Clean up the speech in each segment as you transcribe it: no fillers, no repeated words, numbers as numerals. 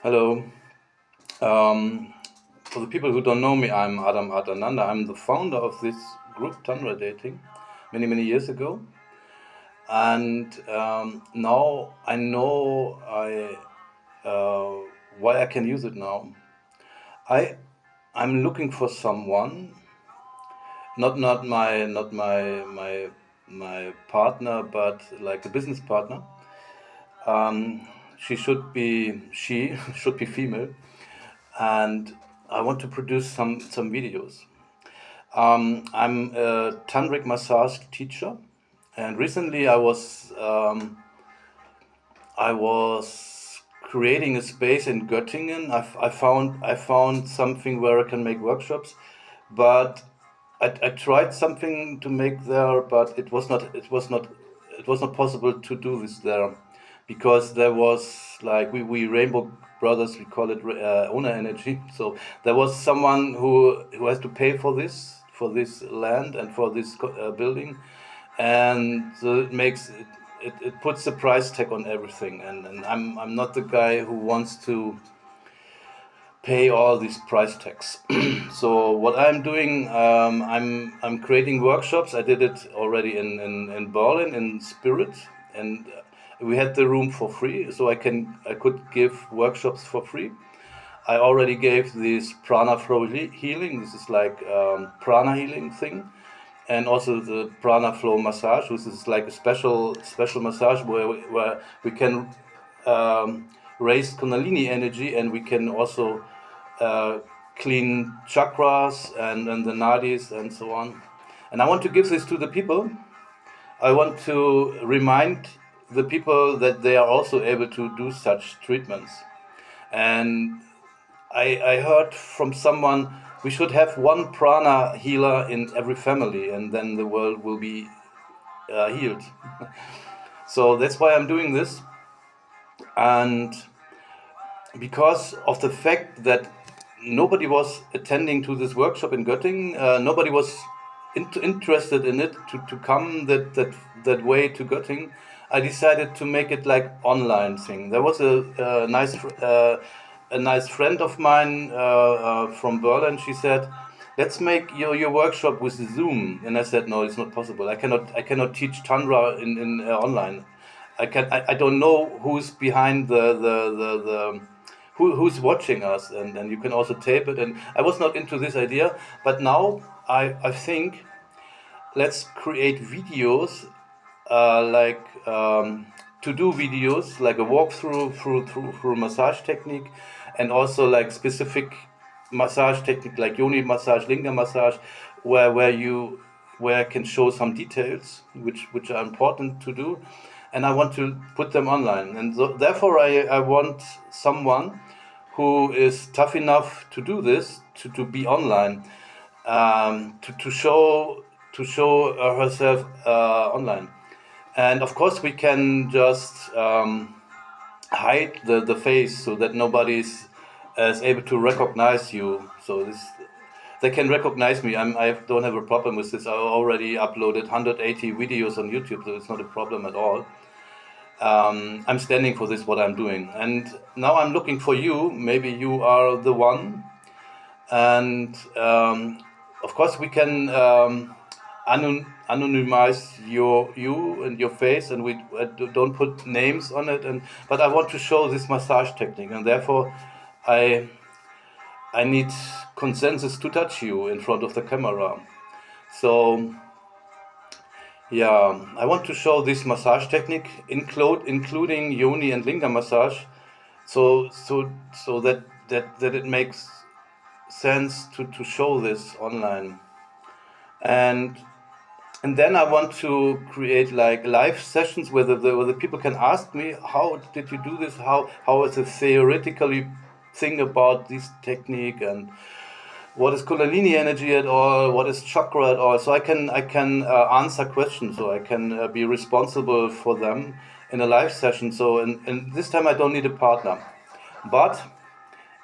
Hello. For the people who don't know me, I'm Adam Adananda. I'm the founder of this group Tantra Dating many years ago. And now I know why I can use it now. I'm looking for someone, not my partner, but like a business partner. She should be she should be female, and I want to produce some videos. I'm a tantric massage teacher, and recently I was creating a space in Göttingen. I found something where I can make workshops, but I tried something to make there, but it was not possible to do this there, because there was like we Rainbow Brothers, we call it owner energy. So there was someone who has to pay for this land and for this building, and so it puts a price tag on everything, and I'm not the guy who wants to pay all these price tags. So what I'm doing, I'm creating workshops. I did it already in Berlin in Spirit, and we had the room for free, so I could give workshops for free. I already gave this prana flow healing. This is like prana healing thing, and also the prana flow massage, which is like a special massage where we can raise Kundalini energy, and we can also uh, clean chakras and the nadis and so on. And I want to give this to the people. I want to remind the people that they are also able to do such treatments. And I heard from someone we should have one prana healer in every family, and then the world will be healed. So that's why I'm doing this. And because of the fact that nobody was attending to this workshop in Göttingen, nobody was interested in it to come that way to Göttingen. I decided to make it like online thing. There was a nice friend of mine from Berlin. She said, "Let's make your workshop with Zoom." And I said, "No, it's not possible. I cannot teach Tantra in online. I don't know who's behind who's watching us, and you can also tape it." And I was not into this idea, but now I think let's create videos, like to do videos like a walkthrough through massage technique, and also like specific massage technique like yoni massage, linga massage, where I can show some details which are important to do, and I want to put them online. And so, therefore, I want someone who is tough enough to do this, to be online, to show herself online. And of course, we can just hide the face so that is able to recognize you. So they can recognize me. I don't have a problem with this. I already uploaded 180 videos on YouTube, so it's not a problem at all. I'm standing for this, what I'm doing. And now I'm looking for you. Maybe you are the one. And of course, we can anonymize you and your face, and we don't put names on it. But I want to show this massage technique, and therefore I need consensus to touch you in front of the camera. So yeah, I want to show this massage technique, including yoni and linga massage, so that it makes sense to show this online. And and then I want to create like live sessions where the people can ask me, how did you do this? How is the theoretically thing about this technique, and what is Kundalini energy at all? What is chakra at all? So I can answer questions, so I can be responsible for them in a live session. So and this time I don't need a partner, but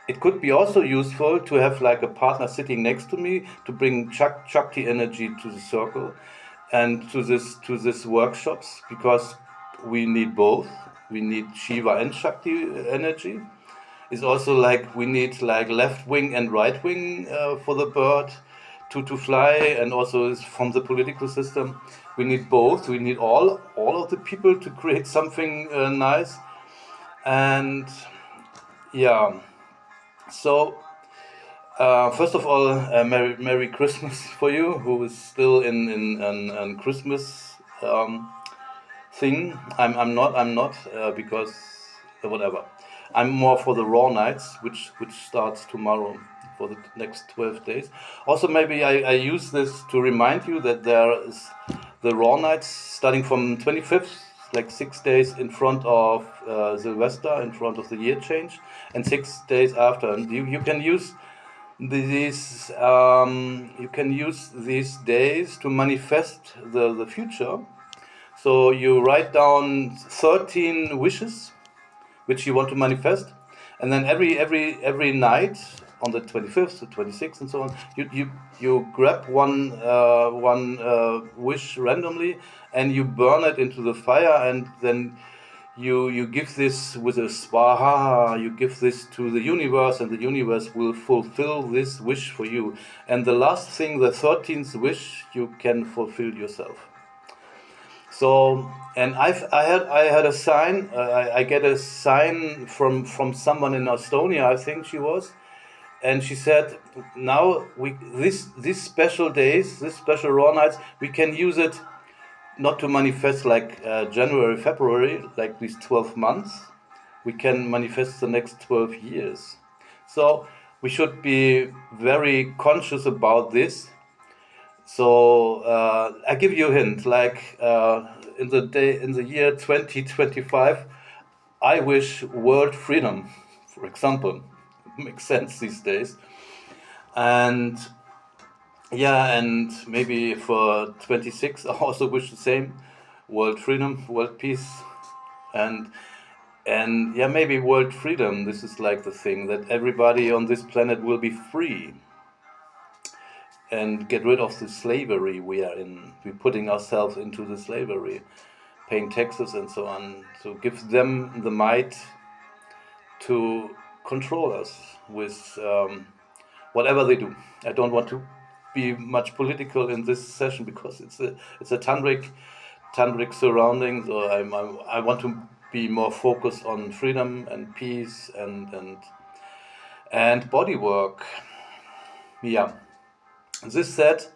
it could be also useful to have like a partner sitting next to me to bring Shakti energy to the circle and to this workshops, because we need both. We need Shiva and Shakti energy. is also like we need like left wing and right wing for the bird to fly, and also is from the political system. We need both. We need all of the people to create something nice. And yeah, so first of all, Merry Christmas for you, who is still in Christmas thing. I'm not because whatever. I'm more for the raw nights, which starts tomorrow for the next 12 days. Also, maybe I use this to remind you that there is the raw nights starting from 25th, like 6 days in front of Sylvester, in front of the year change, and 6 days after. And you can use these days to manifest the future. So you write down 13 wishes which you want to manifest, and then every night on the 25th, the 26th, and so on, you grab one wish randomly, and you burn it into the fire, and then you give this with a swaha, you give this to the universe, and the universe will fulfill this wish for you. And the last thing, the 13th wish, you can fulfill yourself. So, and I had a sign. I get a sign from someone in Estonia, I think she was, and she said, now these special days, these special raw nights, we can use it not to manifest like January, February, like these 12 months. We can manifest the next 12 years. So we should be very conscious about this. So I give you a hint. Like in the year 2025, I wish world freedom, for example. Makes sense these days. And yeah, and maybe for 26, I also wish the same: world freedom, world peace, and and yeah, maybe world freedom. This is like the thing that everybody on this planet will be free and get rid of the slavery we are in. We're putting ourselves into the slavery, paying taxes and so on. So give them the might to control us with whatever they do. I don't want to be much political in this session because it's a tantric surrounding. So I want to be more focused on freedom and peace and body work. Yeah. This said,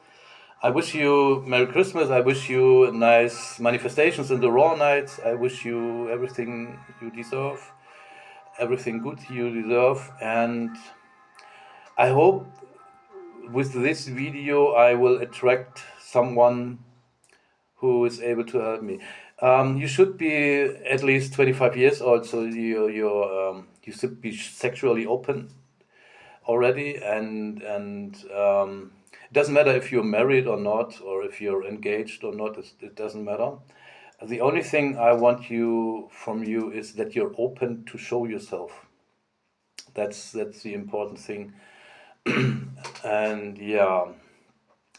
I wish you Merry Christmas. I wish you nice manifestations in the raw nights. I wish you everything you deserve, everything good you deserve. And I hope with this video I will attract someone who is able to help me. You should be at least 25 years old, so you should be sexually open already, and it doesn't matter if you're married or not, or if you're engaged or not. It doesn't matter. The only thing I want from you is that you're open to show yourself. That's the important thing. And yeah,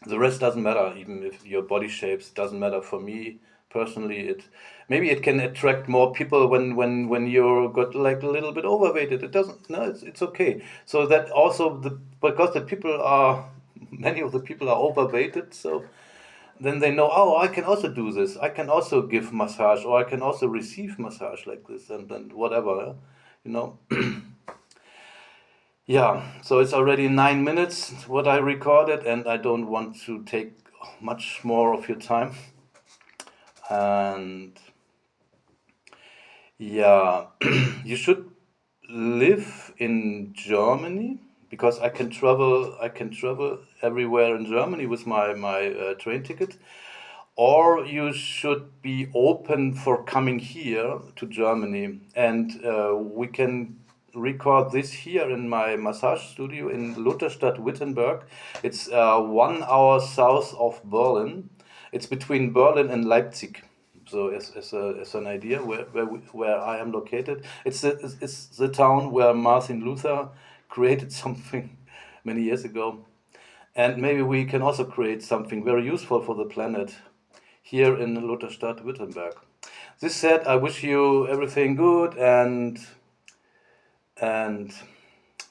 the rest doesn't matter. Even if your body shapes doesn't matter for me personally. Maybe it can attract more people when you're got like a little bit overweighted. It doesn't. No, it's okay. So that also because the people are many of the people are overweighted. So then they know, oh, I can also do this. I can also give massage, or I can also receive massage like this, and whatever, you know. Yeah, so it's already 9 minutes what I recorded, and I don't want to take much more of your time. And yeah, you should live in Germany because I can travel. I can travel everywhere in Germany with my train ticket. Or you should be open for coming here to Germany, and we can record this here in my massage studio in Lutherstadt, Wittenberg. It's 1 hour south of Berlin. It's between Berlin and Leipzig. So as an idea where I am located, it's the town where Martin Luther created something many years ago, and maybe we can also create something very useful for the planet here in Lutherstadt, Wittenberg. This said, I wish you everything good, and and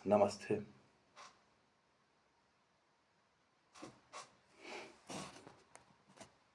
namaste.